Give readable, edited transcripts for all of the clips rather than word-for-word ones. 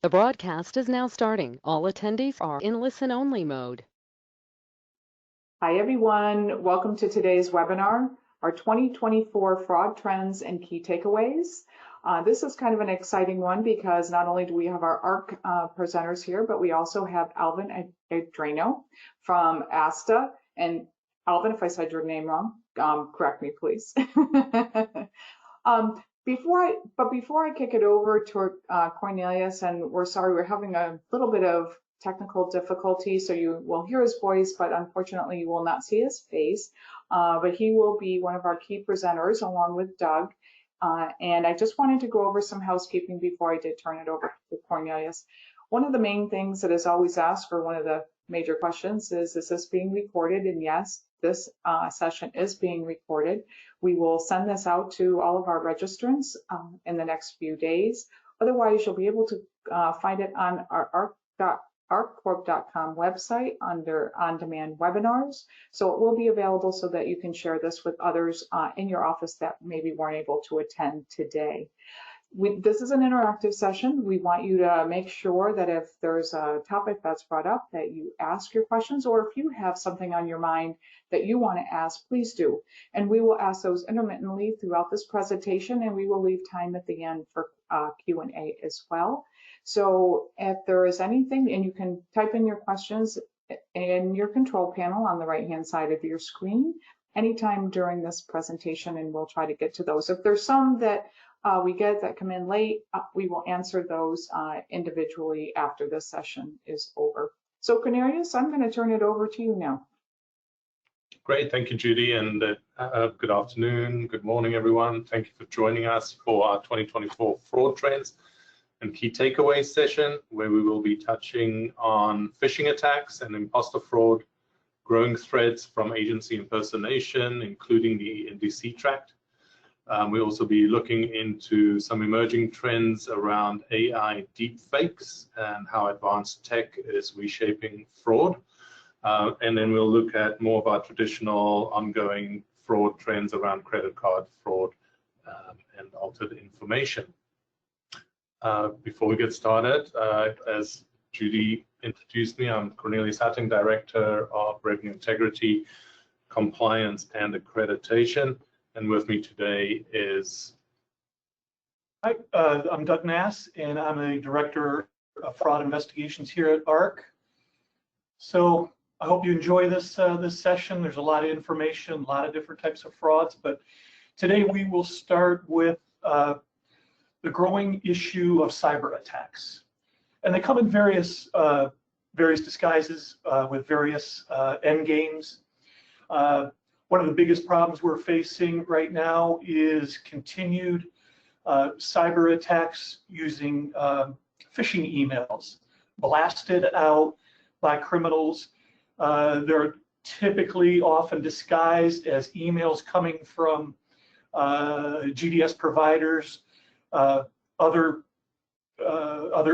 The broadcast is now starting. All attendees are in listen-only mode. Hi, everyone. Welcome to today's webinar, our 2024 Fraud Trends and Key Takeaways. This is kind of an exciting one because not only do we have our ARC presenters here, but we also have Alvin Adreno from ASTA. And Alvin, if I said your name wrong, correct me, please. Before I kick it over to Cornelius, and we're sorry, we're having a little bit of technical difficulty, so you will hear his voice, but unfortunately you will not see his face. But he will be one of our key presenters along with Doug. And I just wanted to go over some housekeeping before I did turn it over to Cornelius. One of the main things that is always asked, or one of the major questions, is this being recorded? And yes, this session is being recorded. We will send this out to all of our registrants in the next few days. Otherwise, you'll be able to find it on our arccorp.com website under on-demand webinars. So it will be available so that you can share this with others in your office that maybe weren't able to attend today. This is an interactive session. We want you to make sure that if there's a topic that's brought up, that you ask your questions, or if you have something on your mind that you want to ask, please do. And we will ask those intermittently throughout this presentation, and we will leave time at the end for Q&A as well. So if there is anything, and you can type in your questions in your control panel on the right-hand side of your screen anytime during this presentation, and we'll try to get to those. If there's some that we get that come in late, we will answer those individually after this session is over. So Cornelius, I'm going to turn it over to you now. Great, thank you, Judy, and good afternoon, good morning, everyone. Thank you for joining us for our 2024 Fraud Trends and Key Takeaways session, where we will be touching on phishing attacks and imposter fraud, growing threats from agency impersonation, including the NDC tract. We'll also be looking into some emerging trends around AI deepfakes and how advanced tech is reshaping fraud. And then we'll look at more of our traditional ongoing fraud trends around credit card fraud and altered information. Before we get started, as Judy introduced me, I'm Cornelius Hatting, Director of Revenue Integrity, Compliance and Accreditation. And with me today is... Hi, I'm Doug Nass, and I'm a Director of Fraud Investigations here at ARC. So I hope you enjoy this session. There's a lot of information, a lot of different types of frauds, but today we will start with the growing issue of cyber attacks. And they come in various disguises with various end games. One of the biggest problems we're facing right now is continued cyber attacks using phishing emails blasted out by criminals. They're typically often disguised as emails coming from GDS providers, other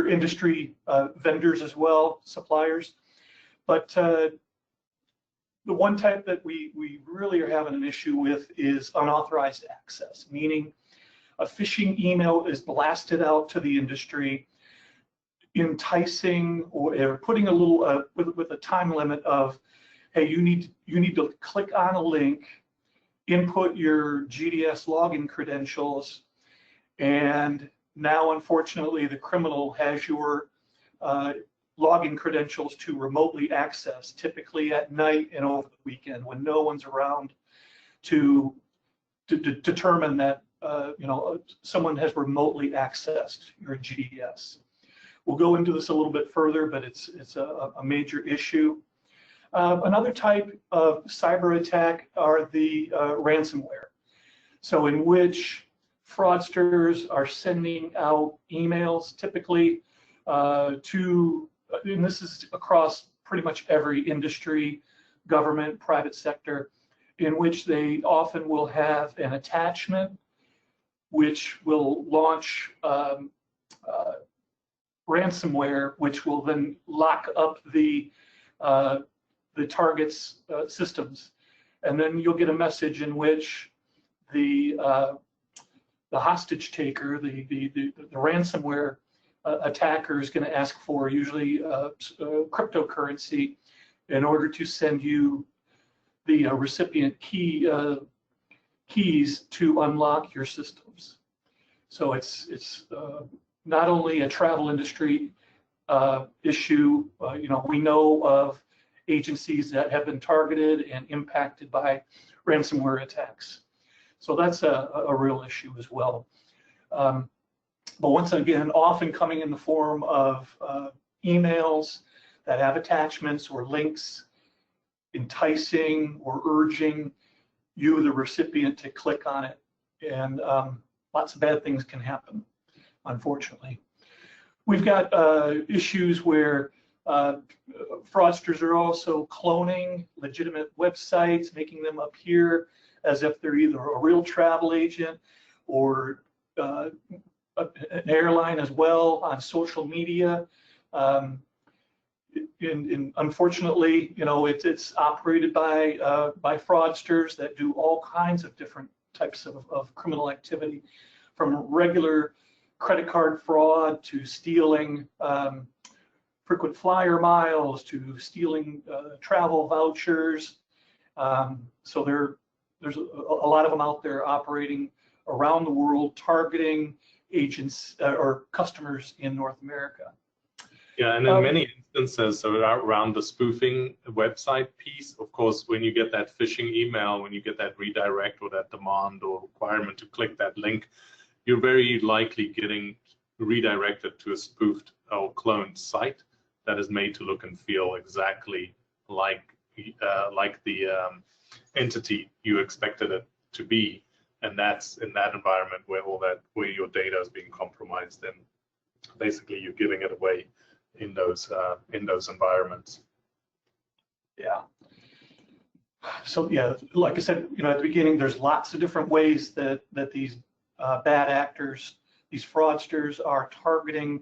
industry vendors as well, suppliers. But the one type that we really are having an issue with is unauthorized access, meaning a phishing email is blasted out to the industry, enticing or putting a little with a time limit of, hey, you need to click on a link, input your GDS login credentials, and now unfortunately the criminal has your login credentials to remotely access, typically at night and over the weekend when no one's around to determine that someone has remotely accessed your GDS. We'll go into this a little bit further, but it's a major issue. Another type of cyber attack are the ransomware. So in which fraudsters are sending out emails, typically and this is across pretty much every industry, government, private sector, in which they often will have an attachment which will launch ransomware, which will then lock up the target's systems. And then you'll get a message in which the hostage taker, the ransomware attacker is going to ask for usually cryptocurrency in order to send you the recipient keys to unlock your systems. So it's not only a travel industry issue. We know of agencies that have been targeted and impacted by ransomware attacks. So that's a real issue as well. But once again, often coming in the form of emails that have attachments or links enticing or urging you, the recipient, to click on it. And lots of bad things can happen, unfortunately. We've got issues where fraudsters are also cloning legitimate websites, making them appear as if they're either a real travel agent or an airline as well on social media. And unfortunately, it's operated by fraudsters that do all kinds of different types of criminal activity, from regular credit card fraud to stealing frequent flyer miles to stealing travel vouchers. So there's a lot of them out there operating around the world, targeting agents or customers in North America. Yeah, and in many instances around the spoofing website piece, of course, when you get that phishing email, when you get that redirect or that demand or requirement to click that link, you're very likely getting redirected to a spoofed or cloned site that is made to look and feel exactly like the entity you expected it to be, and that's in that environment where your data is being compromised, and basically you're giving it away in those environments. Yeah. So yeah, like I said, at the beginning, there's lots of different ways that these bad actors, these fraudsters, are targeting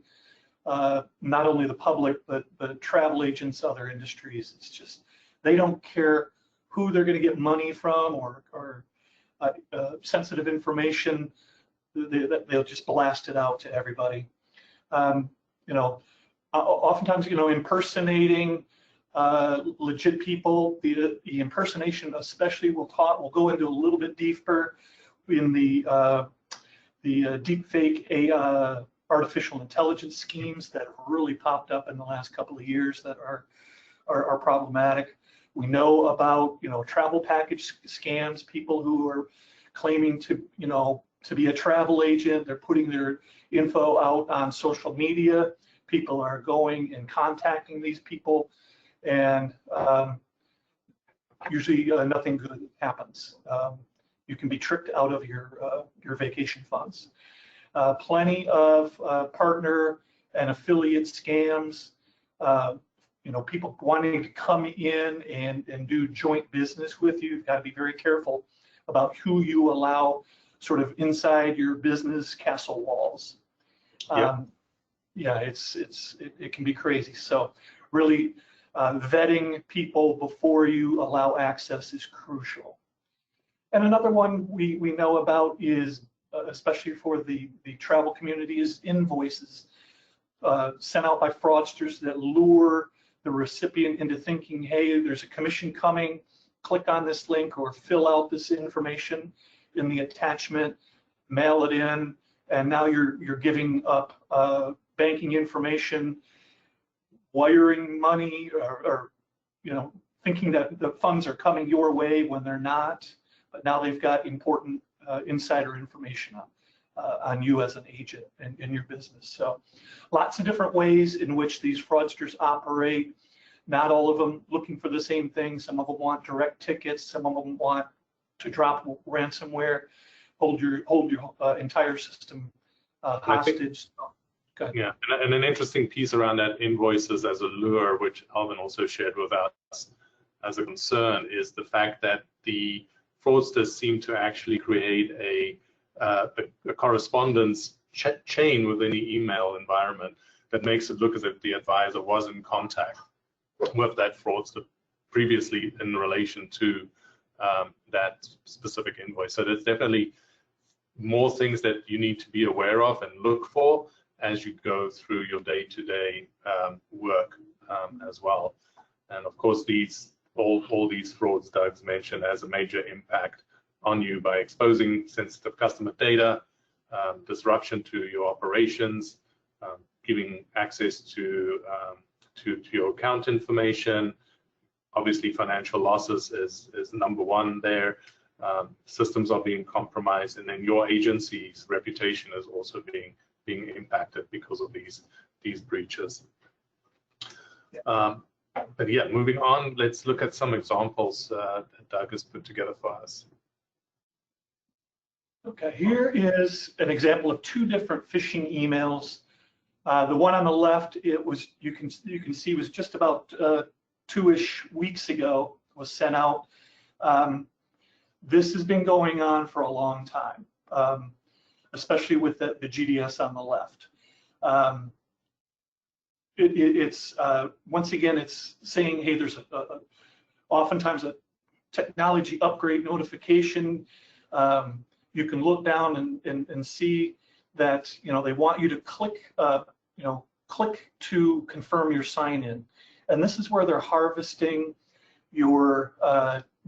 not only the public but travel agents, other industries. It's just they don't care who they're going to get money from or sensitive information. They'll just blast it out to everybody. Oftentimes, impersonating legit people. The impersonation, especially, we'll go into a little bit deeper in the Deepfake artificial intelligence schemes that have really popped up in the last couple of years that are problematic. We know about travel package scams, people who are claiming to be a travel agent. They're putting their info out on social media. People are going and contacting these people, and usually nothing good happens. You can be tricked out of your vacation funds. Plenty of partner and affiliate scams. People wanting to come in and do joint business with you. You've got to be very careful about who you allow sort of inside your business castle walls. Yep. Yeah, it can be crazy. So really vetting people before you allow access is crucial. And another one we know about is, especially for the travel community, is invoices sent out by fraudsters that lure the recipient into thinking, hey, there's a commission coming, click on this link or fill out this information in the attachment, mail it in, and now you're giving up banking information, wiring money, or thinking that the funds are coming your way when they're not. But now they've got important insider information on you as an agent in your business. So lots of different ways in which these fraudsters operate. Not all of them looking for the same thing. Some of them want direct tickets. Some of them want to drop ransomware, hold your entire system hostage. Yeah, and an interesting piece around that invoices as a lure, which Alvin also shared with us as a concern, is the fact that the fraudsters seem to actually create a correspondence chain within the email environment that makes it look as if the advisor was in contact with that fraudster previously in relation to that specific invoice. So there's definitely more things that you need to be aware of and look for. as you go through your day-to-day work as well. And of course, all these frauds Doug's mentioned has a major impact on you by exposing sensitive customer data, disruption to your operations, giving access to your account information. Obviously, financial losses is number one there. Systems are being compromised, and then your agency's reputation is also being impacted because of these breaches. But yeah, moving on, let's look at some examples that Doug has put together for us. Okay, here is an example of two different phishing emails. The one on the left, you can see was just about 2-ish weeks ago, was sent out. This has been going on for a long time, especially with the GDS on the left. It's once again, it's saying, hey, there's oftentimes a technology upgrade notification. You can look down and see that, you know, they want you to click, click to confirm your sign in. And this is where they're harvesting your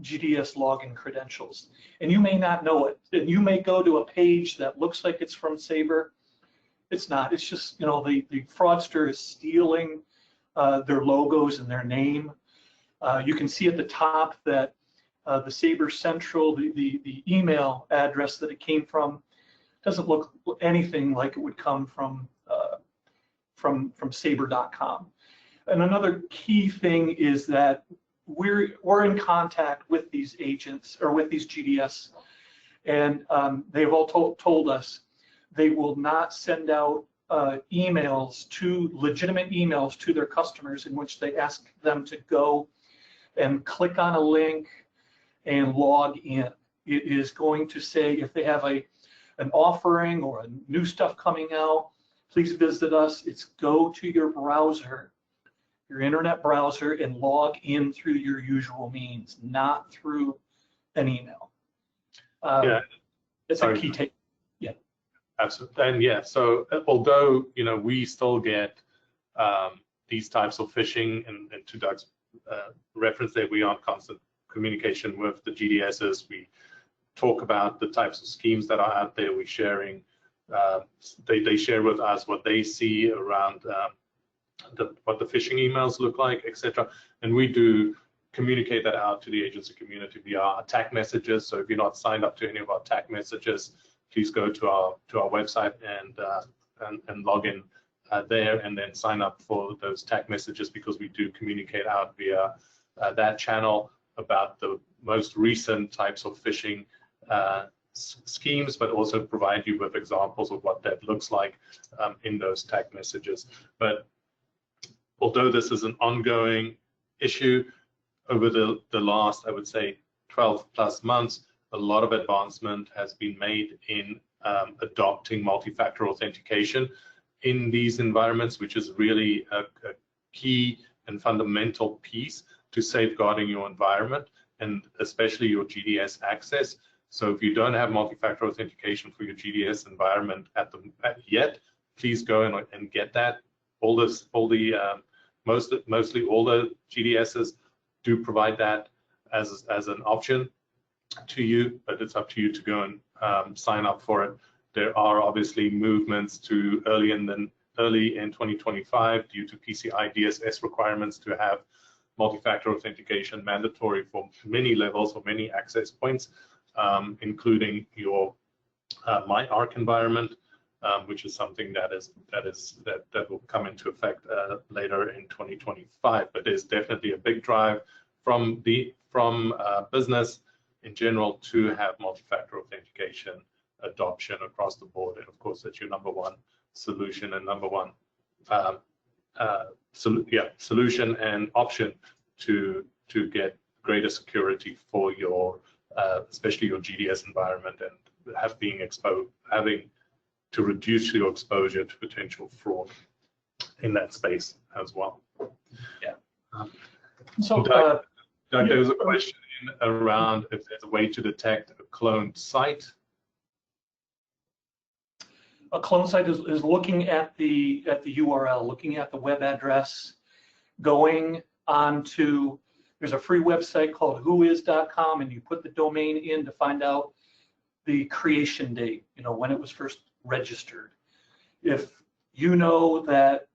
GDS login credentials. And you may not know it. And you may go to a page that looks like it's from Sabre. It's not. It's just, you know, the fraudster is stealing their logos and their name. You can see at the top that the Sabre Central, the email address that it came from, doesn't look anything like it would come from Sabre.com. And another key thing is that we're in contact with these agents or with these GDS, and they've all told us they will not send out legitimate emails to their customers in which they ask them to go and click on a link and log in. It is going to say if they have an offering or a new stuff coming out, please visit us. It's go to your browser, your internet browser, and log in through your usual means, not through an email. Yeah, it's a key take. Yeah, absolutely. And yeah, so although, you know, we still get these types of phishing, and to Doug's reference there, we are in constant communication with the GDSs. We talk about the types of schemes that are out there. We're sharing, they share with us what they see around what the phishing emails look like, etc. And we do communicate that out to the agency community via attack messages. So if you're not signed up to any of our attack messages, please go to our website and log in there, and then sign up for those attack messages, because we do communicate out via that channel about the most recent types of phishing schemes, but also provide you with examples of what that looks like in those tag messages. But although this is an ongoing issue, over the last, I would say, 12 plus months, a lot of advancement has been made in adopting multi-factor authentication in these environments, which is really a key and fundamental piece to safeguarding your environment, and especially your GDS access. So if you don't have multi-factor authentication for your GDS environment yet, please go and get that. Mostly all the GDSs do provide that as an option to you, but it's up to you to go and sign up for it. There are obviously movements to early in 2025 due to PCI DSS requirements to have multi-factor authentication mandatory for many levels or many access points, including your MyArc environment, which is something that will come into effect later in 2025. But there's definitely a big drive from business in general to have multi-factor authentication adoption across the board, and of course that's your number one solution and number one solution and option to get greater security for your especially your GDS environment, and having to reduce your exposure to potential fraud in that space as well. Yeah. So Doug, there was a question around if there's a way to detect a cloned site. a clone site is looking at the URL, looking at the web address, going on to, there's a free website called whois.com, and you put the domain in to find out the creation date, when it was first registered. If you know that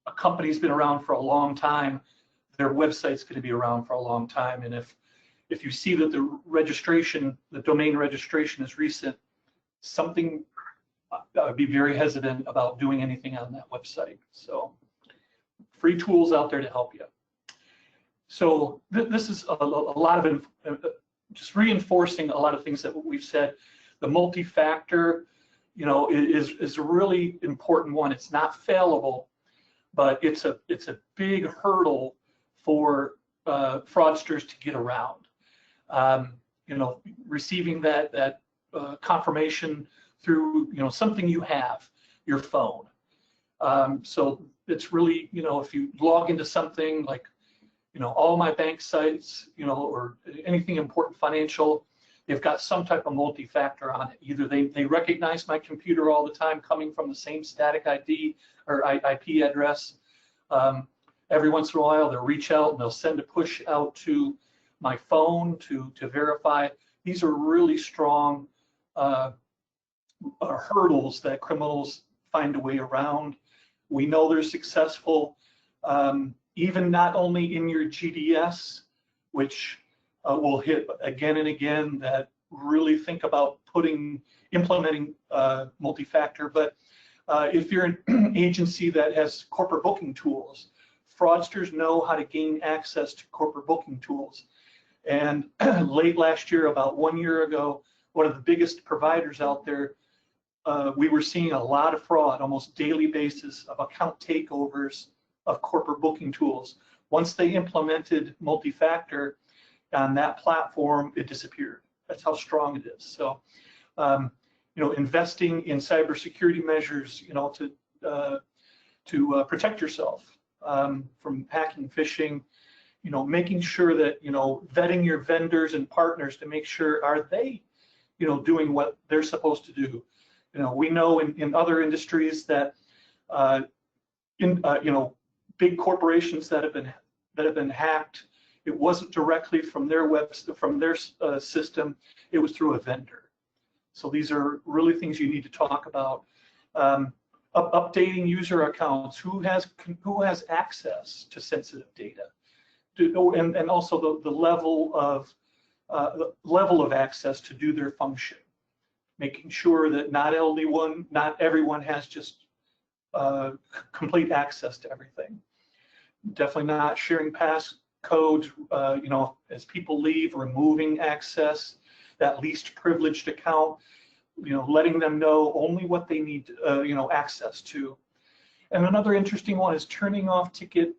a company's been around for a long time, their website's going to be around for a long time. And if you see that the domain registration is recent, something, I'd be very hesitant about doing anything on that website. So free tools out there to help you. So this is a lot of just reinforcing a lot of things that we've said. The multi-factor, is a really important one. It's not failable, but it's a big hurdle for fraudsters to get around. Receiving that confirmation through something you have, your phone. So it's really, if you log into something like all my bank sites, or anything important financial, they've got some type of multi-factor on it. Either they recognize my computer all the time coming from the same static ID or IP address. Every once in a while they'll reach out and they'll send a push out to my phone to verify. These are really strong hurdles that criminals find a way around. We know they're successful, even not only in your GDS, which we'll hit again and again, that really think about implementing multi-factor. But if you're an agency that has corporate booking tools, fraudsters know how to gain access to corporate booking tools. And late last year, about 1 year ago, one of the biggest providers out there, we were seeing a lot of fraud, almost daily basis of account takeovers of corporate booking tools. Once they implemented multi-factor on that platform, it disappeared. That's how strong it is. So, investing in cybersecurity measures, to protect yourself from hacking, phishing, making sure that, vetting your vendors and partners to make sure, are they, doing what they're supposed to do. We know in other industries that, big corporations that have been hacked, it wasn't directly from their system, it was through a vendor. So these are really things you need to talk about. Updating user accounts, who has access to sensitive data, and also the level of access to do their function. Making sure that not everyone has just complete access to everything. Definitely not sharing passcodes, as people leave, removing access, that least privileged account, letting them know only what they need, access to. And another interesting one is turning off ticket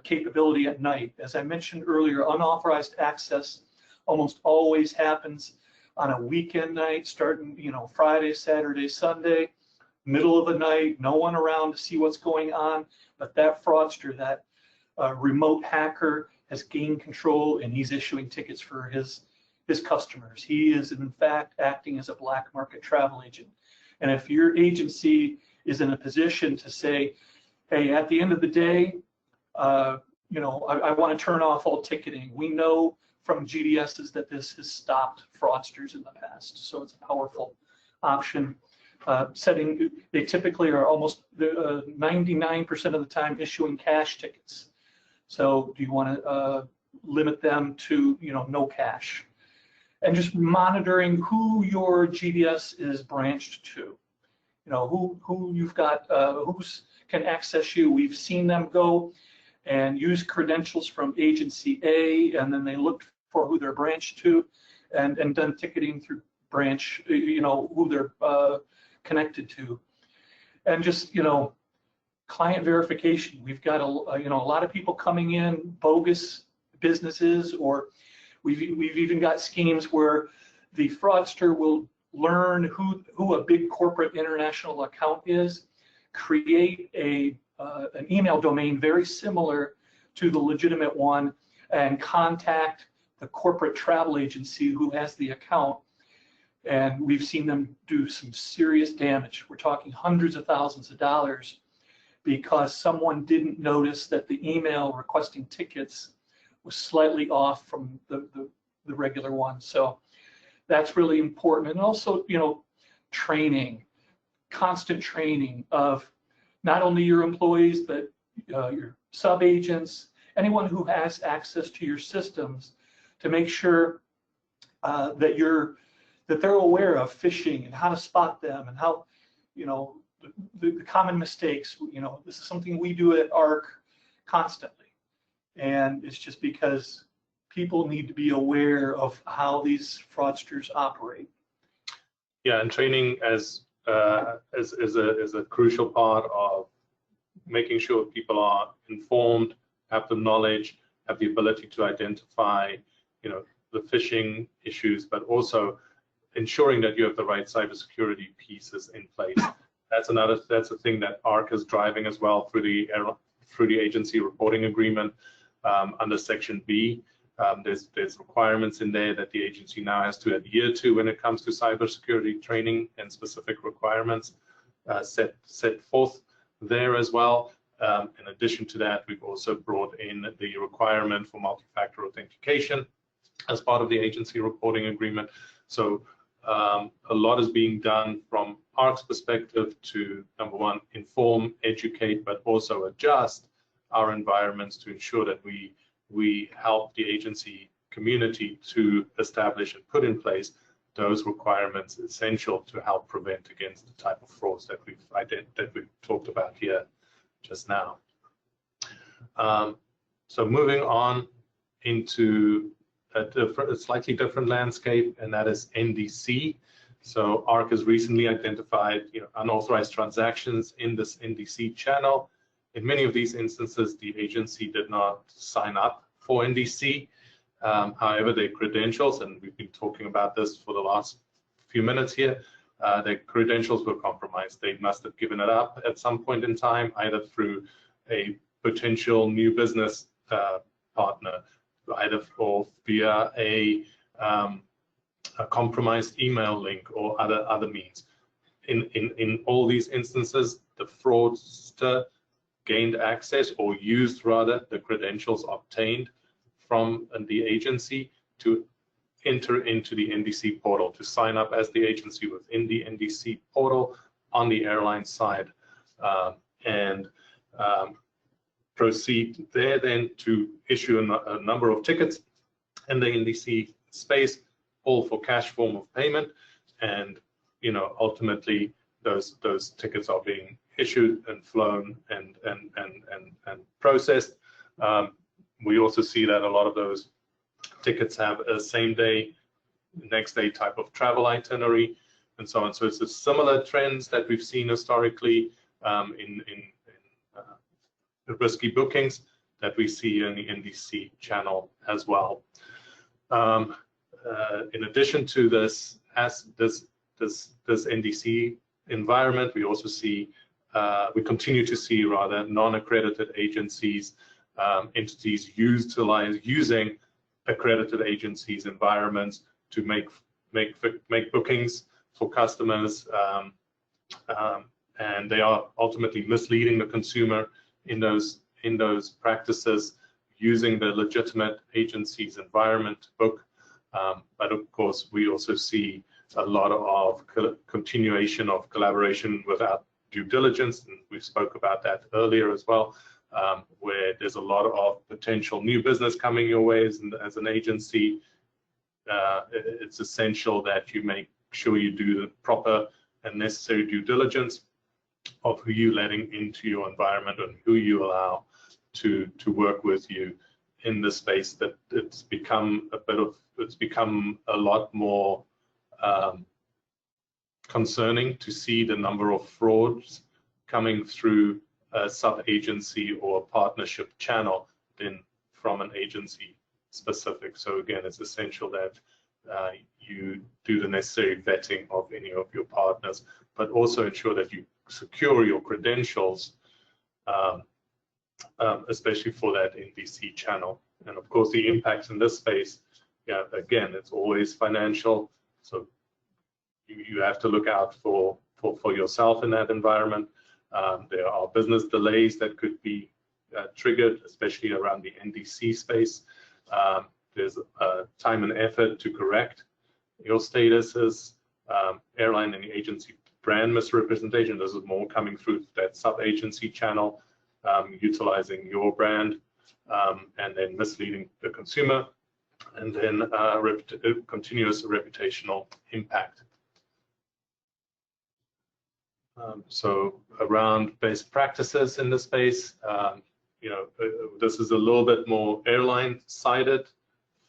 capability at night. As I mentioned earlier, unauthorized access almost always happens on a weekend night, starting, Friday, Saturday, Sunday, middle of the night, no one around to see what's going on. But that fraudster, that remote hacker, has gained control, and he's issuing tickets for his customers. He is, in fact, acting as a black market travel agent. And if your agency is in a position to say, hey, at the end of the day, I want to turn off all ticketing. We know from GDSs that this has stopped fraudsters in the past. So it's a powerful option. They typically are almost 99% of the time issuing cash tickets. So do you want to limit them to, no cash? And just monitoring who your GDS is branched to. Who you've got, who can access you. We've seen them go and use credentials from agency A, and then they looked for who they're branched to, and done ticketing through branch, who they're connected to. And just, client verification. We've got a lot of people coming in, bogus businesses, or we've even got schemes where the fraudster will learn who a big corporate international account is, create an email domain very similar to the legitimate one, and contact the corporate travel agency who has the account, And we've seen them do some serious damage. We're talking hundreds of thousands of dollars because someone didn't notice that the email requesting tickets was slightly off from the regular one. So that's really important. And also, you know, training, constant training of not only your employees, but your sub-agents, anyone who has access to your systems, to make sure that they're aware of phishing and how to spot them, and how, you know, the common mistakes. You know, this is something we do at ARC constantly, and it's just because people need to be aware of how these fraudsters operate. Yeah, and training is a crucial part of making sure people are informed, have the knowledge, have the ability to identify, you know, the phishing issues, but also ensuring that you have the right cybersecurity pieces in place. That's a thing that ARC is driving as well through the agency reporting agreement under Section B. There's requirements in there that the agency now has to adhere to when it comes to cybersecurity training, and specific requirements set forth there as well. In addition to that, we've also brought in the requirement for multi-factor authentication as part of the agency reporting agreement. So a lot is being done from ARC's perspective to, number one, inform, educate, but also adjust our environments to ensure that we help the agency community to establish and put in place those requirements essential to help prevent against the type of frauds that we've talked about here just now. So moving on into a slightly different landscape, and that is NDC. So ARC has recently identified, you know, unauthorized transactions in this NDC channel. In many of these instances, the agency did not sign up for NDC. However, their credentials, and we've been talking about this for the last few minutes here, their credentials were compromised. They must have given it up at some point in time, either through a potential new business partner, either or via a compromised email link or other means. In all these instances, the fraudster gained access, or used rather, the credentials obtained from the agency to enter into the NDC portal, to sign up as the agency within the NDC portal on the airline side, and proceed there then to issue a number of tickets in the NDC space, all for cash form of payment. And, you know, ultimately those tickets are being issued and flown and processed. We also see that a lot of those tickets have a same day, next day type of travel itinerary, and so on. So it's a similar trends that we've seen historically in risky bookings that we see in the NDC channel as well. In addition to this NDC environment, we also see, we continue to see rather non-accredited agencies, entities using accredited agencies' environments to make bookings for customers, and they are ultimately misleading the consumer in those practices, using the legitimate agency's environment to book. But of course, we also see a lot of continuation of collaboration without due diligence, and we spoke about that earlier as well, where there's a lot of potential new business coming your way as an agency. It's essential that you make sure you do the proper and necessary due diligence of who you're letting into your environment and who you allow to work with you in the space. That it's become a lot more concerning to see the number of frauds coming through a sub-agency or a partnership channel than from an agency specific. So again, it's essential that you do the necessary vetting of any of your partners, but also ensure that you secure your credentials, especially for that NDC channel. And of course, the impacts in this space, yeah, again, it's always financial. So you have to look out for yourself in that environment. There are business delays that could be triggered, especially around the NDC space. There's time and effort to correct your statuses, airline and agency brand misrepresentation. This is more coming through that sub-agency channel, utilizing your brand and then misleading the consumer, and then continuous reputational impact. So around best practices in the space, this is a little bit more airline-sided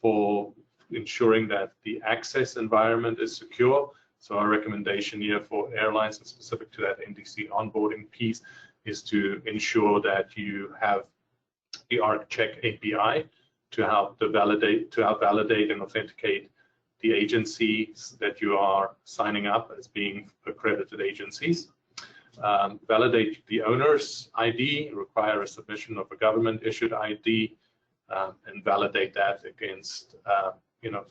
for ensuring that the access environment is secure. So our recommendation here for airlines, and specific to that NDC onboarding piece, is to ensure that you have the ArcCheck API to help validate and authenticate the agencies that you are signing up as being accredited agencies. Validate the owner's ID, require a submission of a government-issued ID, and validate that against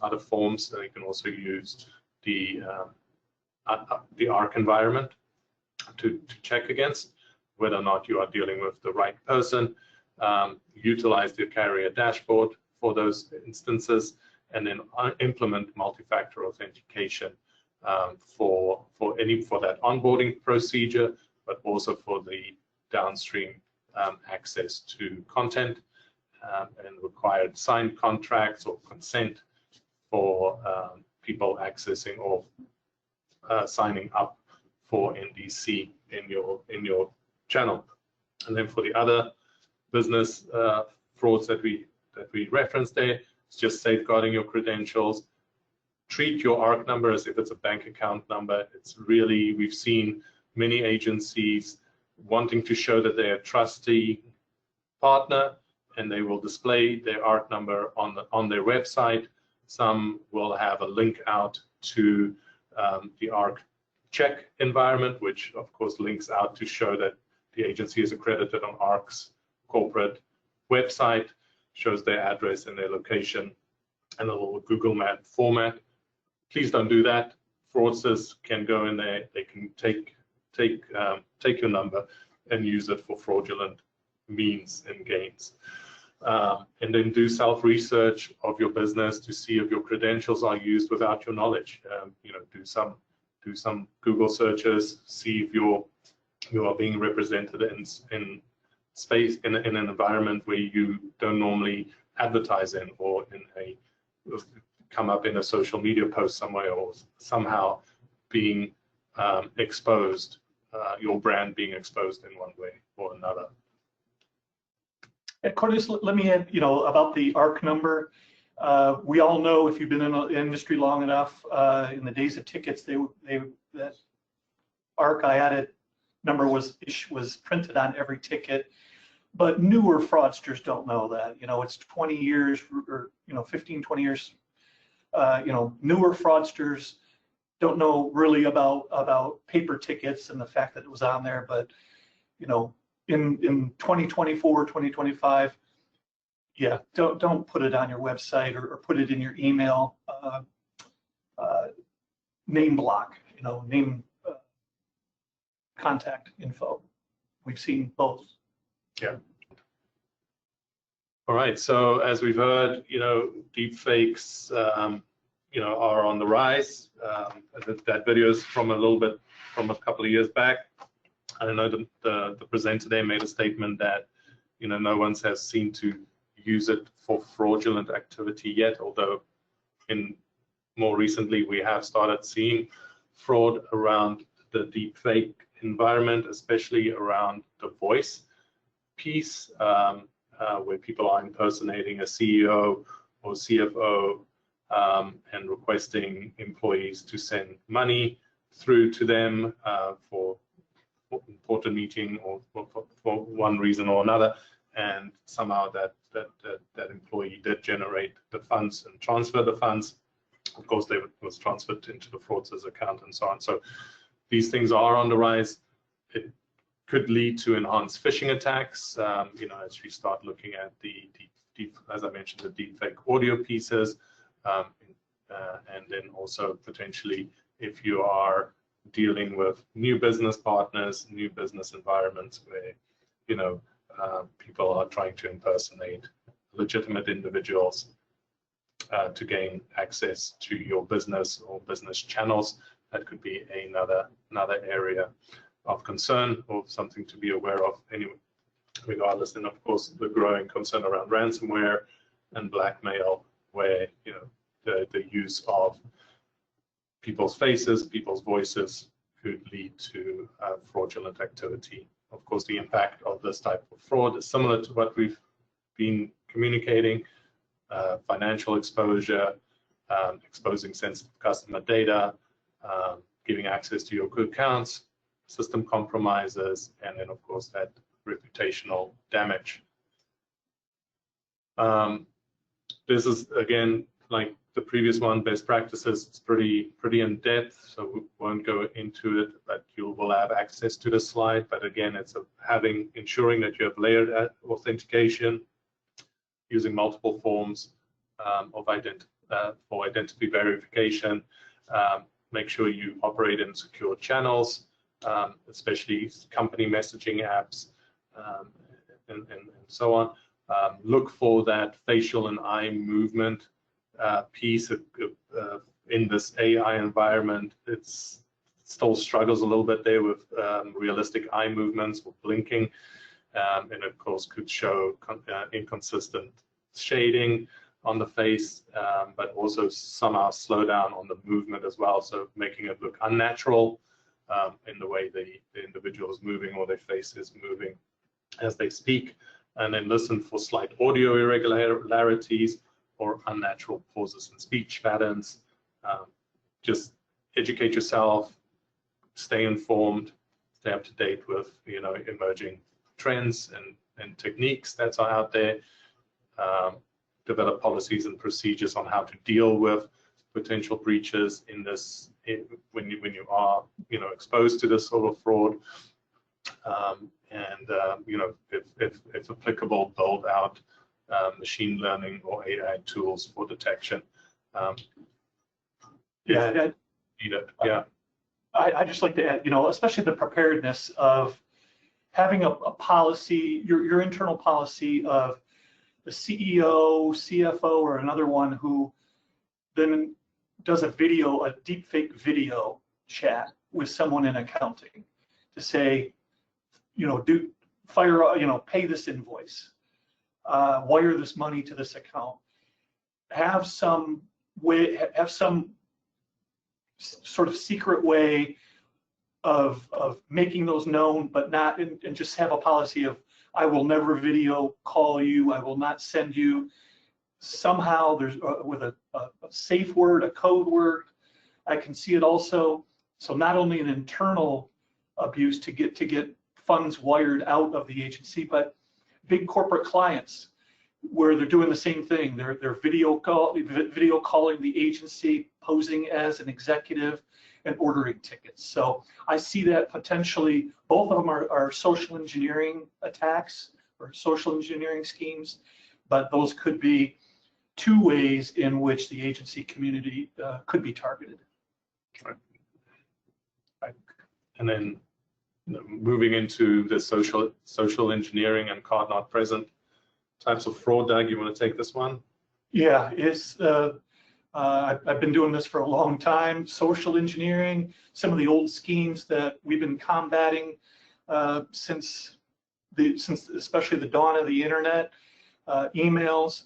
other forms. You can also use the ARC environment to check against whether or not you are dealing with the right person. Utilize the carrier dashboard for those instances, and then implement multi-factor authentication for that onboarding procedure, but also for the downstream access to content, and required signed contracts or consent for people accessing or signing up for NDC in your channel. And then for the other business frauds that we referenced there, it's just safeguarding your credentials. Treat your ARC number as if it's a bank account number. It's really, we've seen many agencies wanting to show that they're a trustee partner, and they will display their ARC number on their website. Some will have a link out to the ArcCheck environment, which of course links out to show that the agency is accredited on ARC's corporate website, shows their address and their location in a little Google Map format. Please don't do that. Fraudsters can go in there, they can take your number and use it for fraudulent means and gains. And then do self-research of your business to see if your credentials are used without your knowledge. Do some Google searches, see if you are being represented in space in an environment where you don't normally advertise in, or come up in a social media post somewhere, or somehow being exposed, your brand being exposed in one way or another. Cornelius, let me add, about the ARC number. We all know, if you've been in the industry long enough, in the days of tickets, that ARC IATA number was printed on every ticket. But newer fraudsters don't know that. It's 20 years or 15, 20 years. Newer fraudsters don't know really about paper tickets and the fact that it was on there. But in 2024, 2025, yeah, don't put it on your website or put it in your email. Name block, name contact info. We've seen both. Yeah. All right. So as we've heard, deepfakes, are on the rise. That video is from a couple of years back. I don't know, the presenter there made a statement that, no one has seemed to use it for fraudulent activity yet, although more recently we have started seeing fraud around the deepfake environment, especially around the voice piece, where people are impersonating a CEO or CFO and requesting employees to send money through to them for important meeting or for one reason or another, and somehow that employee did generate the funds and transfer the funds. Of course, they was transferred into the fraudster's account and so on. So these things are on the rise. It could lead to enhanced phishing attacks, as we start looking at as I mentioned, the deepfake audio pieces, and then also potentially if you are dealing with new business partners, new business environments where, you know, people are trying to impersonate legitimate individuals to gain access to your business or business channels. That could be another area of concern or something to be aware of anyway, regardless. And of course, the growing concern around ransomware and blackmail, where, you know, the use of people's faces, people's voices could lead to fraudulent activity. Of course, the impact of this type of fraud is similar to what we've been communicating: financial exposure, exposing sensitive customer data, giving access to your accounts, system compromises, and then of course that reputational damage. This is, again, like the previous one, best practices. It's pretty in depth, so we won't go into it, but you will have access to the slide. But again, it's ensuring that you have layered authentication using multiple forms of for identity verification. Make sure you operate in secure channels, especially company messaging apps, and so on. Look for that facial and eye movement piece in this AI environment. It still struggles a little bit there with realistic eye movements or blinking, and of course could show inconsistent shading on the face, but also somehow slow down on the movement as well, so making it look unnatural in the way the individual is moving or their face is moving as they speak. And then listen for slight audio irregularities or unnatural pauses in speech patterns. Just educate yourself, stay informed, stay up to date with, you know, emerging trends and techniques that are out there. Develop policies and procedures on how to deal with potential breaches in this, when you are, you know, exposed to this sort of fraud. You know, if applicable, build out machine learning or AI tools for detection. Yeah. I just like to add, you know, especially the preparedness of having a policy, your internal policy of the CEO, CFO, or another one who then does a deepfake video chat with someone in accounting to say, you know, pay this invoice, wire this money to this account. Have some sort of secret way of making those known, but not, and just have a policy of, I will never video call you, I will not send you. Somehow there's with a safe word, a code word. I can see it also. So not only an internal abuse to get funds wired out of the agency, but big corporate clients where they're doing the same thing. They're video calling the agency, posing as an executive, and ordering tickets. So I see that potentially, both of them are social engineering attacks or social engineering schemes, but those could be two ways in which the agency community could be targeted. Right. And then moving into the social engineering and card not present types of fraud. Doug, you want to take this one? Yeah, it's I've been doing this for a long time. Social engineering, some of the old schemes that we've been combating since especially the dawn of the internet. Emails,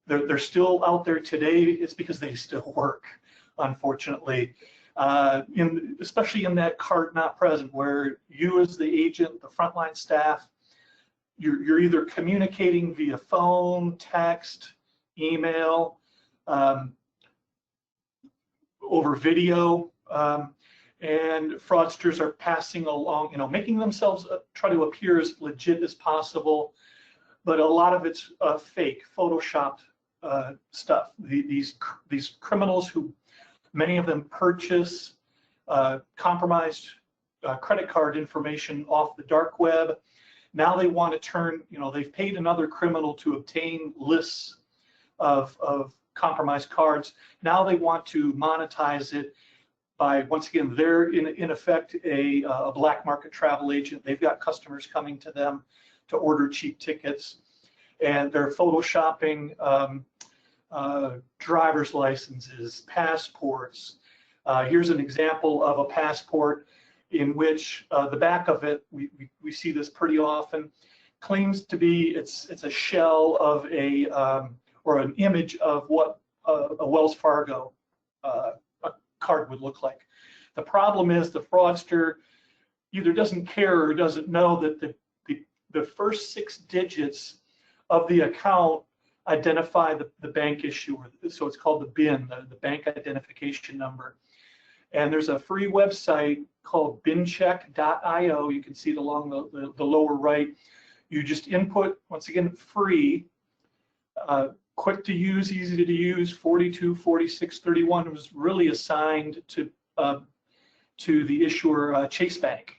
they're still out there today. It's because they still work, unfortunately. Especially in that card not present, where you as the agent, the frontline staff, you're either communicating via phone, text, email, over video, and fraudsters are passing along, making themselves try to appear as legit as possible, but a lot of it's fake, photoshopped stuff. These criminals, who many of them purchase compromised credit card information off the dark web. Now they want to turn, they've paid another criminal to obtain lists of compromised cards. Now they want to monetize it by, once again, they're in effect a black market travel agent. They've got customers coming to them to order cheap tickets, and they're photoshopping driver's licenses, passports. Here's an example of a passport in which the back of it, we see this pretty often, claims to be, it's a shell of a, or an image of what a Wells Fargo a card would look like. The problem is the fraudster either doesn't care or doesn't know that the first 6 digits of the account identify the bank issuer. So it's called the BIN, the bank identification number. And there's a free website called bincheck.io. You can see it along the lower right. You just input, once again, free, quick to use, easy to use, 42, 46, 31. It was really assigned to the issuer Chase Bank.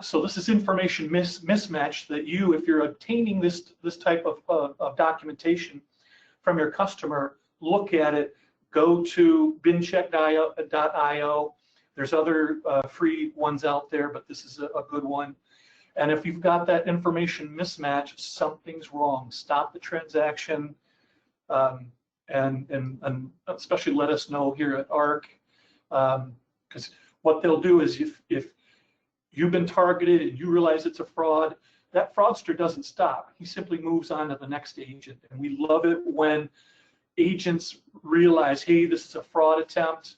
So this is information mismatch that you, if you're obtaining this type of documentation from your customer, look at it, go to bincheck.io. There's other free ones out there, but this is a good one. And if you've got that information mismatch, something's wrong. Stop the transaction, and especially let us know here at ARC, because what they'll do is if you've been targeted and you realize it's a fraud, that fraudster doesn't stop. He simply moves on to the next agent. And we love it when agents realize, hey, this is a fraud attempt.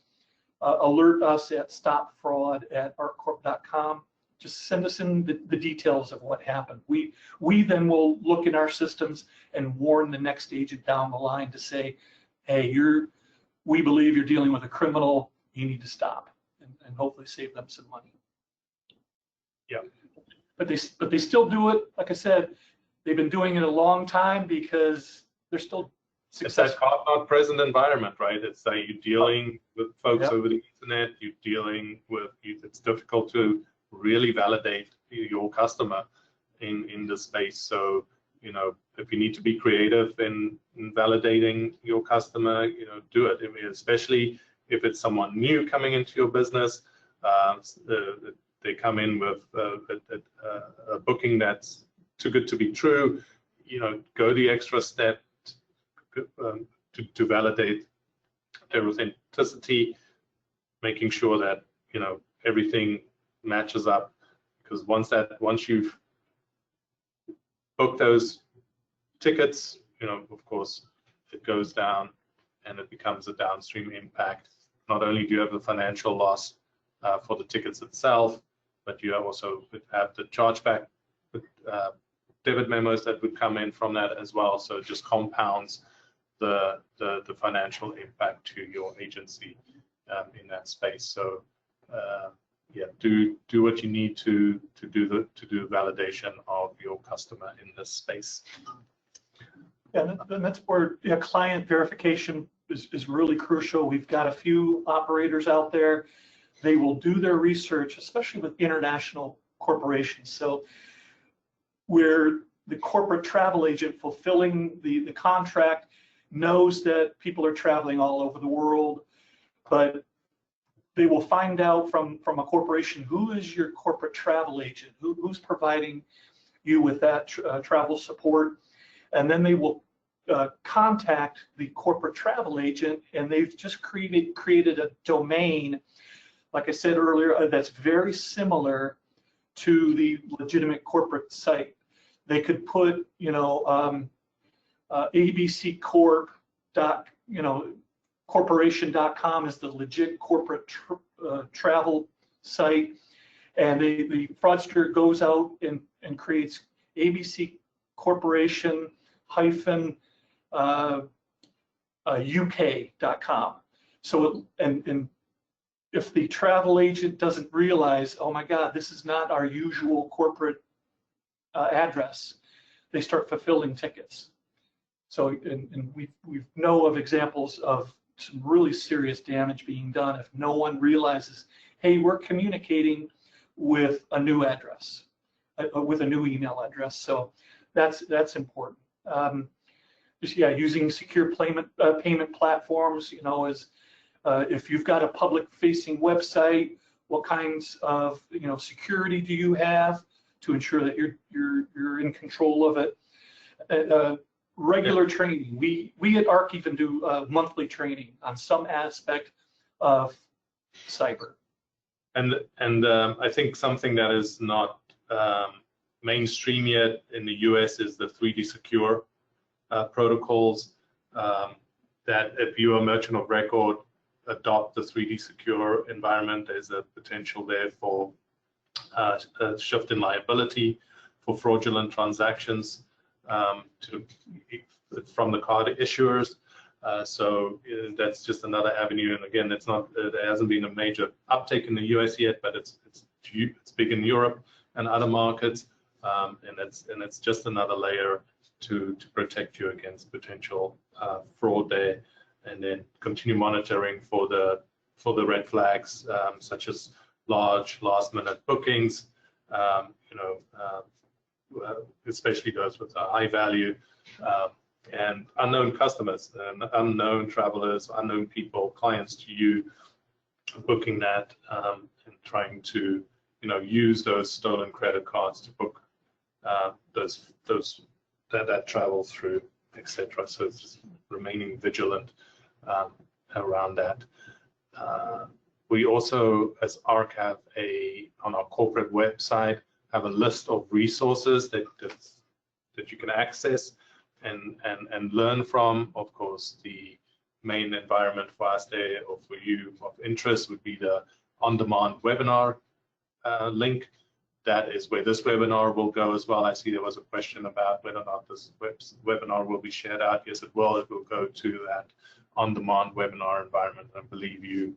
Alert us at stopfraud@arccorp.com. Just send us in the details of what happened. We then will look in our systems and warn the next agent down the line to say, hey, we believe you're dealing with a criminal. You need to stop, and hopefully save them some money. Yeah. But they still do it. Like I said, they've been doing it a long time because they're still successful. It's that card not present environment, right? It's that you're dealing with folks over the internet. You're dealing with, it's difficult to really validate your customer in this space. So, if you need to be creative in validating your customer, do it. I mean, especially if it's someone new coming into your business, they come in with a booking that's too good to be true, go the extra step to validate their authenticity, making sure that, everything matches up, because once you've booked those tickets, of course, it goes down and it becomes a downstream impact. Not only do you have the financial loss for the tickets itself, but you also have the chargeback debit memos that would come in from that as well. So it just compounds the financial impact to your agency in that space. So yeah, do what you need to do validation of your customer in this space. Yeah, and that's where client verification is really crucial. We've got a few operators out there. They will do their research, especially with international corporations. So where the corporate travel agent fulfilling the contract knows that people are traveling all over the world, but they will find out from a corporation, who is your corporate travel agent, who's providing you with that travel support, and then they will contact the corporate travel agent, and they've just created a domain, like I said earlier, that's very similar to the legitimate corporate site. They could put, ABC Corp. Corporation.com is the legit corporate travel site, and the fraudster goes out and creates ABC Corporation UK.com. So and if the travel agent doesn't realize, oh my God, this is not our usual corporate address, they start fulfilling tickets. So and we know of examples of some really serious damage being done if no one realizes, hey, we're communicating with a new address, with a new email address. So that's important. Just using secure payment platforms, is If you've got a public-facing website, what kinds of security do you have to ensure that you're in control of it? Regular training. We at ARC even do monthly training on some aspect of cyber. And I think something that is not mainstream yet in the US is the 3D Secure protocols. That if you're a merchant of record, adopt the 3D Secure environment. There's a potential there for a shift in liability for fraudulent transactions from the card issuers. So that's just another avenue. And again, it hasn't been a major uptake in the US yet, but it's big in Europe and other markets. And it's just another layer to protect you against potential fraud there, and then continue monitoring for the red flags, such as large last-minute bookings, especially those with a high value, and unknown customers, and unknown travelers, unknown people, clients to you, booking that and trying to use those stolen credit cards to book that travel through, etc. So it's just remaining vigilant around that. We also, as ARC, have on our corporate website, have a list of resources that you can access and learn from. Of course, the main environment for us there, or for you of interest, would be the on-demand webinar link. That is where this webinar will go as well. I see there was a question about whether or not this webinar will be shared out. Yes, it will. It will go to that on-demand webinar environment. I believe you,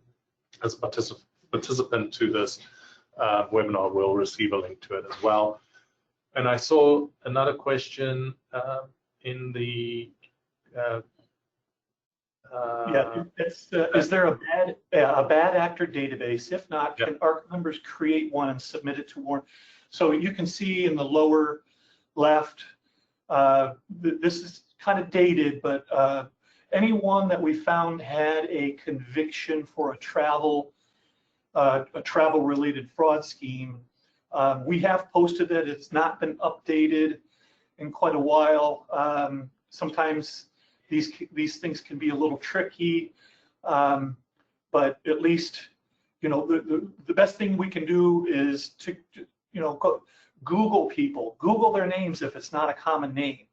as a participant to this webinar, will receive a link to it as well. And I saw another question in the is there a bad actor database? If not, can ARC members create one and submit it to warn? So you can see in the lower left, this is kind of dated, but anyone that we found had a conviction for a travel-related fraud scheme, we have posted it. It's not been updated in quite a while. Sometimes these things can be a little tricky, but at least the best thing we can do is to Google people, Google their names if it's not a common name.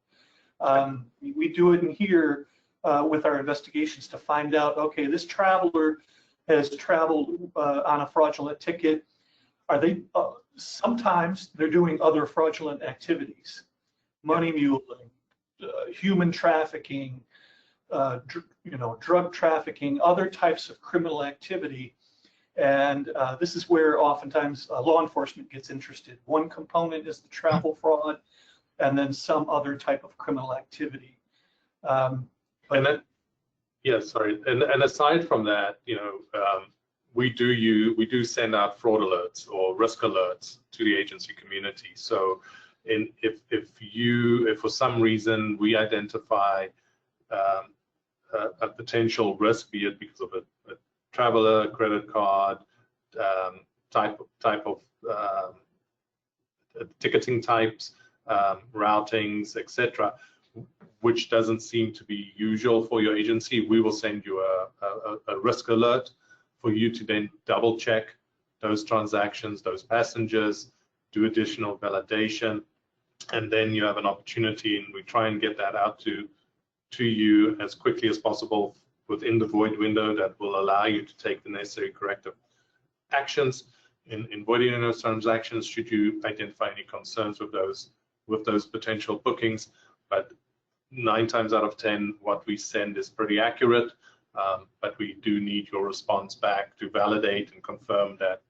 We do it in here with our investigations to find out, okay, this traveler has traveled on a fraudulent ticket. Are they sometimes they're doing other fraudulent activities, money muling, human trafficking, drug trafficking, other types of criminal activity. And this is where oftentimes law enforcement gets interested. One component is the travel fraud, and then some other type of criminal activity. And aside from that, we do send out fraud alerts or risk alerts to the agency community. So if for some reason we identify a potential risk, be it because of a traveler, credit card, type of ticketing types, routings, etc., which doesn't seem to be usual for your agency, we will send you a risk alert for you to then double check those transactions, those passengers, do additional validation, and then you have an opportunity, and we try and get that out to you as quickly as possible within the void window that will allow you to take the necessary corrective actions in voiding those transactions should you identify any concerns with those potential bookings. But 9 times out of 10, what we send is pretty accurate, but we do need your response back to validate and confirm that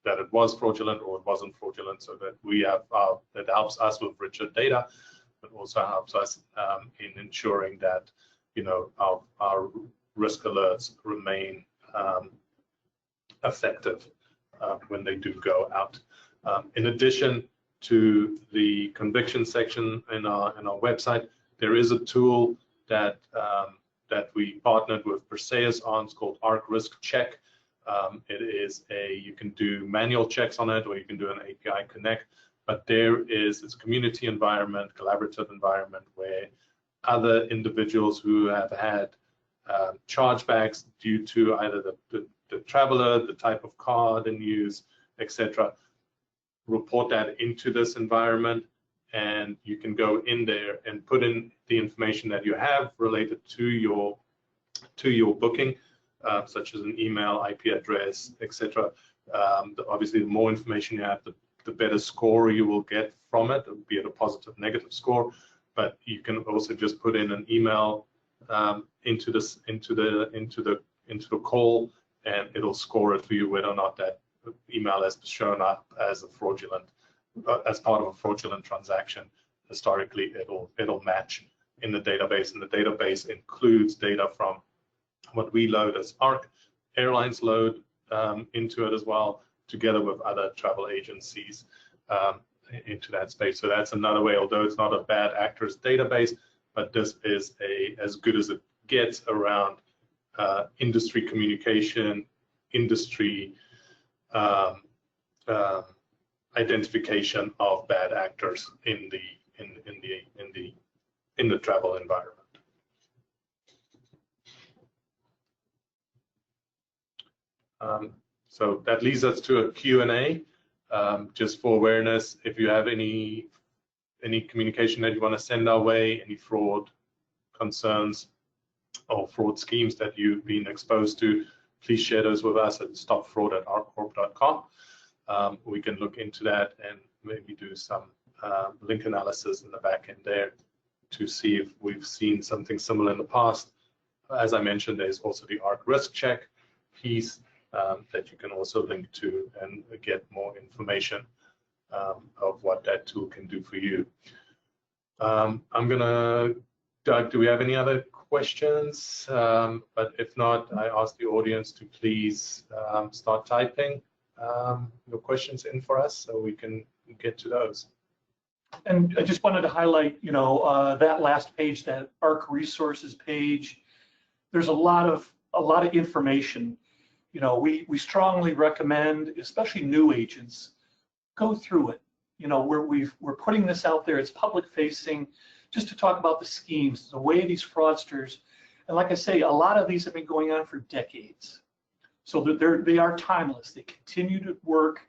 that it was fraudulent or it wasn't fraudulent, so that we have that helps us with richer data, but also helps us in ensuring that our risk alerts remain effective when they do go out. In addition to the conviction section in our website, there is a tool that that we partnered with Perseus on. It's called Arc Risk Check. It is you can do manual checks on it, or you can do an API connect. But it's a community environment, collaborative environment, where other individuals who have had chargebacks due to either the traveler, the type of card in use, etc., report that into this environment, and you can go in there and put in the information that you have related to your booking, such as an email, IP address, etc. Obviously, the more information you have, the better score you will get from it, be it a positive, negative score. But you can also just put in an email into the call, and it'll score it for you whether or not that email has shown up as a fraudulent, as part of a fraudulent transaction. Historically, it'll match in the database, and the database includes data from what we load as Arc, airlines load into it as well, together with other travel agencies into that space. So that's another way, although it's not a bad actors database, but this is as good as it gets around industry communication, industry identification of bad actors in the travel environment. So that leads us to a Q&A. Just for awareness, if you have any communication that you want to send our way, any fraud concerns or fraud schemes that you've been exposed to, please share those with us at stopfraud@arccorp.com. We can look into that and maybe do some link analysis in the back end there to see if we've seen something similar in the past. As I mentioned, there's also the Arc Risk Check piece that you can also link to and get more information of what that tool can do for you. Doug, do we have any other questions? But if not, I ask the audience to please start typing your questions in for us so we can get to those. And I just wanted to highlight, that last page, that Arc Resources page. There's a lot of information. We strongly recommend, especially new agents, go through it. We're putting this out there. It's public facing, just to talk about the schemes, the way these fraudsters, and like I say, a lot of these have been going on for decades. So they are timeless. They continue to work.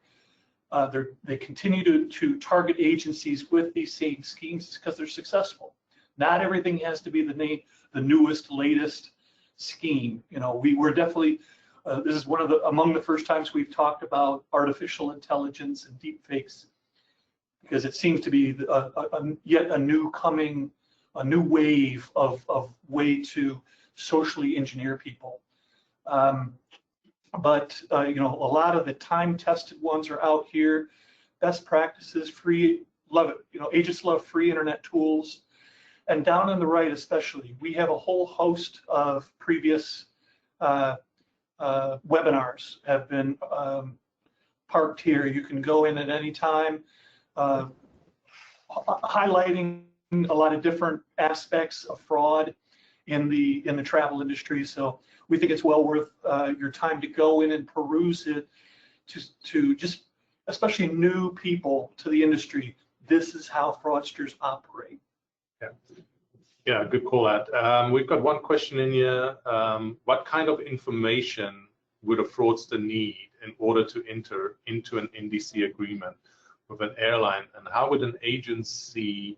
They continue to target agencies with these same schemes because they're successful. Not everything has to be the newest, latest scheme. We're definitely, this is among the first times we've talked about artificial intelligence and deepfakes, because it seems to be yet a new wave of way to socially engineer people. But a lot of the time-tested ones are out here. Best practices, free, love it. Agents love free internet tools. And down on the right, especially, we have a whole host of previous webinars have been parked here. You can go in at any time, highlighting a lot of different aspects of fraud in the travel industry. So we think it's well worth your time to go in and peruse it, to just, especially new people to the industry. This is how fraudsters operate. Yeah, good call out. We've got one question in here. What kind of information would a fraudster need in order to enter into an NDC agreement with an airline, and how would an agency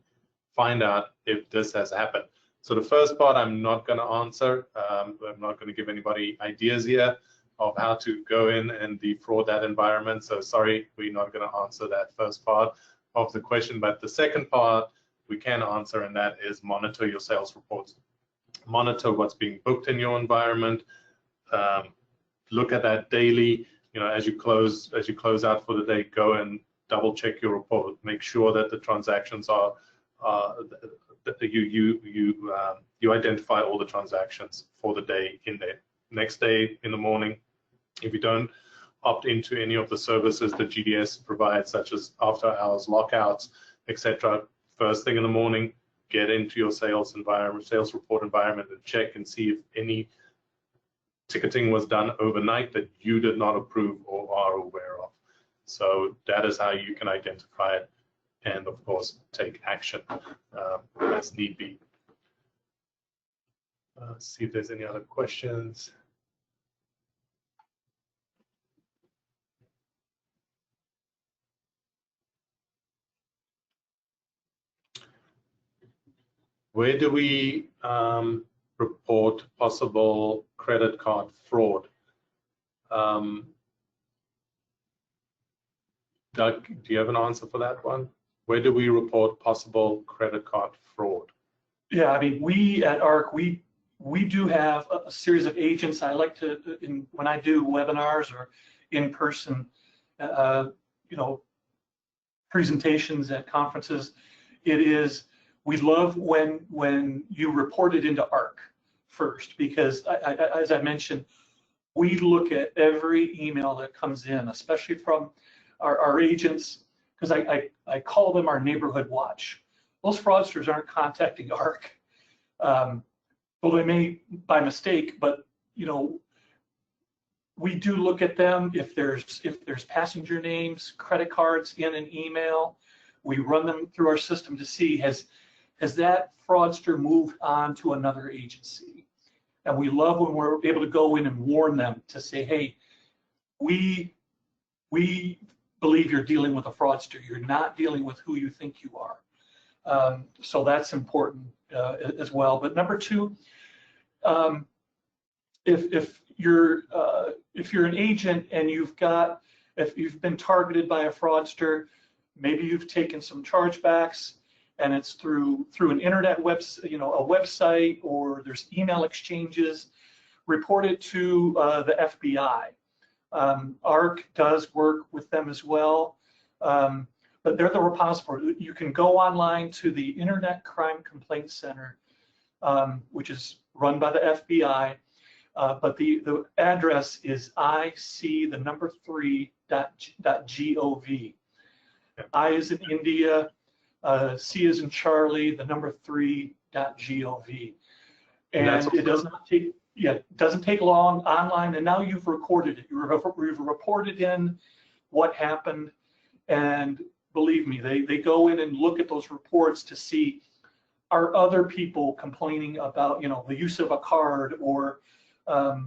find out if this has happened? So the first part I'm not going to answer. I'm not going to give anybody ideas here of how to go in and defraud that environment. So sorry, we're not going to answer that first part of the question. But the second part we can answer, and that is monitor your sales reports. Monitor what's being booked in your environment. Look at that daily. As you close out for the day, go and double check your report. Make sure that the transactions are that you identify all the transactions for the day in there. Next day in the morning, if you don't opt into any of the services that GDS provides, such as after hours lockouts, etc., first thing in the morning, get into your sales environment, sales report environment, and check and see if any ticketing was done overnight that you did not approve or are aware of. So that is how you can identify it and, of course, take action as need be. See if there's any other questions. Where do we report possible credit card fraud? Doug, do you have an answer for that one? Where do we report possible credit card fraud? Yeah, I mean, we at ARC, we do have a series of agents. I like to, when I do webinars or in-person, presentations at conferences, we love when you report it into ARC first, because as I mentioned, we look at every email that comes in, especially from our agents, because I call them our neighborhood watch. Those fraudsters aren't contacting ARC. Well, they may by mistake, but we do look at them. If there's passenger names, credit cards in an email, we run them through our system to see has that fraudster moved on to another agency. And we love when we're able to go in and warn them to say, hey, we believe you're dealing with a fraudster. You're not dealing with who you think you are. So that's important as well. But number two, if you're an agent and if you've been targeted by a fraudster, maybe you've taken some chargebacks and it's through an internet a website, or there's email exchanges, report it to the FBI. ARC does work with them as well, but they're the repository. You can go online to the Internet Crime Complaint Center, which is run by the FBI, but the address is ic3.gov. I is in India, C is in Charlie, the number 3.gov. And it doesn't take long online, and now you've recorded it. You've reported in what happened, and believe me, they go in and look at those reports to see, are other people complaining about the use of a card, or oh,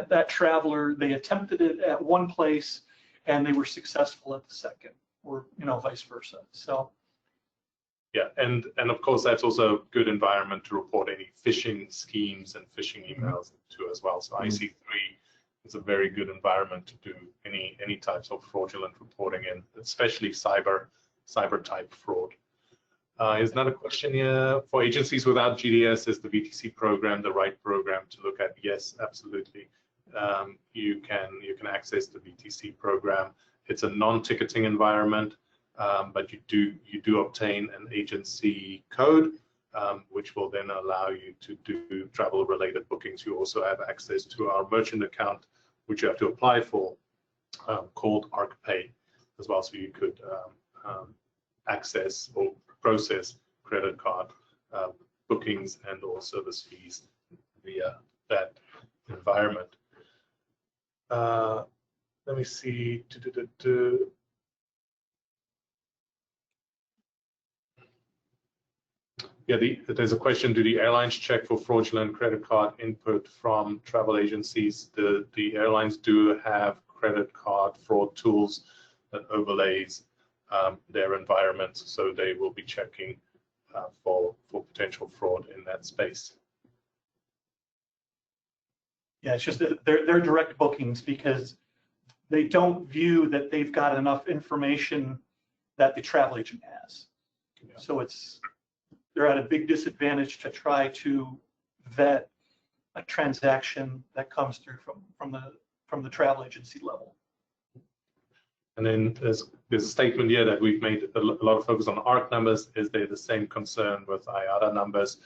that traveler, they attempted it at one place and they were successful at the second, or vice versa. So yeah, and of course that's also a good environment to report any phishing schemes and phishing emails to as well. So IC3 is a very good environment to do any types of fraudulent reporting in, especially cyber type fraud. Is another question here: for agencies without GDS, is the VTC program the right program to look at? Yes, absolutely. You can access the VTC program. It's a non-ticketing environment, but you do obtain an agency code, which will then allow you to do travel-related bookings. You also have access to our merchant account, which you have to apply for, called ArcPay as well. So you could access or process credit card bookings and or service fees via that environment. Let me see. Yeah, there's a question: do the airlines check for fraudulent credit card input from travel agencies? The airlines do have credit card fraud tools that overlays their environments, so they will be checking for potential fraud in that space. Yeah, it's just that they're direct bookings, because they don't view that they've got enough information that the travel agent has. Yeah. So they're at a big disadvantage to try to vet a transaction that comes through from the travel agency level. And then there's a statement here that we've made a lot of focus on ARC numbers. Is there the same concern with IATA numbers?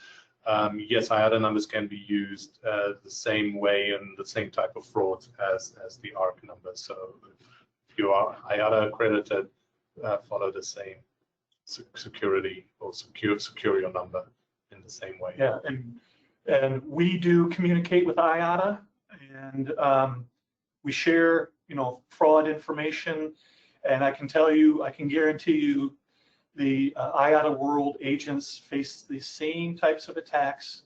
Yes, IATA numbers can be used the same way and the same type of fraud as the ARC numbers. So if you are IATA accredited, follow the same security or secure your number in the same way. Yeah, and we do communicate with IATA, and we share, fraud information. And I can guarantee you, the IATA World agents face the same types of attacks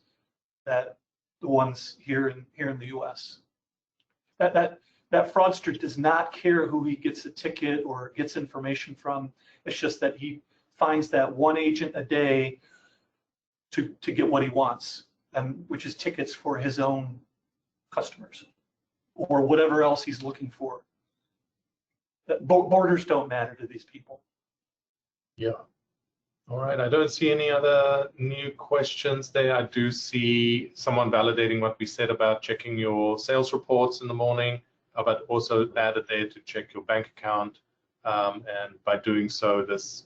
that the ones here in the U.S. That fraudster does not care who he gets a ticket or gets information from. It's just that he finds that one agent a day to get what he wants, which is tickets for his own customers or whatever else he's looking for. Borders don't matter to these people. Yeah. All right. I don't see any other new questions there. I do see someone validating what we said about checking your sales reports in the morning, but also added there to check your bank account. And by doing so, this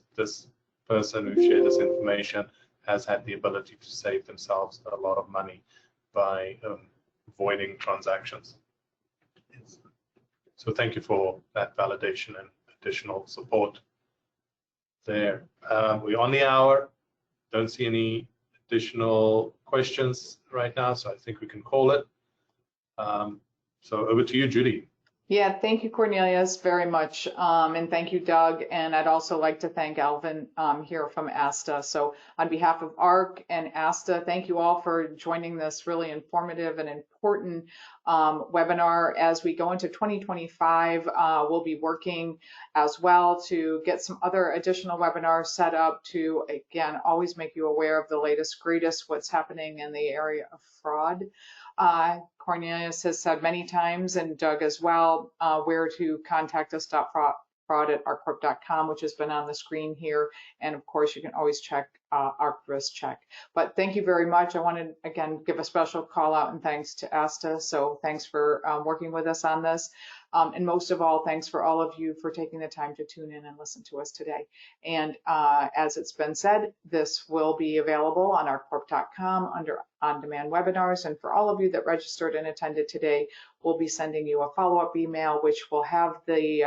person who shared this information has had the ability to save themselves a lot of money by avoiding transactions. So thank you for that validation and additional support there. We're on the hour. Don't see any additional questions right now, so I think we can call it. So over to you, Judy. Yeah, thank you, Cornelius, very much. And thank you, Doug. And I'd also like to thank Alvin here from ASTA. So on behalf of ARC and ASTA, thank you all for joining this really informative and important webinar. As we go into 2025, we'll be working as well to get some other additional webinars set up to, again, always make you aware of the latest, greatest, what's happening in the area of fraud. Cornelius has said many times, and Doug as well, where to contact us, fraud@arccorp.com, which has been on the screen here. And of course, you can always check ARC Risk Check. But thank you very much. I want to, again, give a special call out and thanks to ASTA. So thanks for working with us on this. And most of all, thanks for all of you for taking the time to tune in and listen to us today. And as it's been said, this will be available on arccorp.com under on-demand webinars. And for all of you that registered and attended today, we'll be sending you a follow-up email, which will have the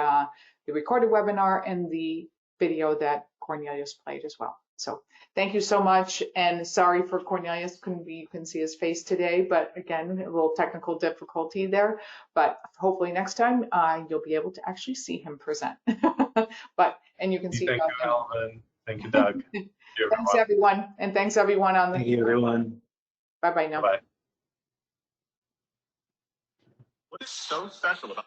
recorded webinar and the video that Cornelius played as well. So thank you so much, and sorry for Cornelius, you couldn't see his face today, but again, a little technical difficulty there, but hopefully next time you'll be able to actually see him present. And you can see. Thank you, Alvin. Thank you, Doug. Thanks everyone, and thanks everyone on the. Thank you, everyone. Bye-bye now. Bye. What is so special about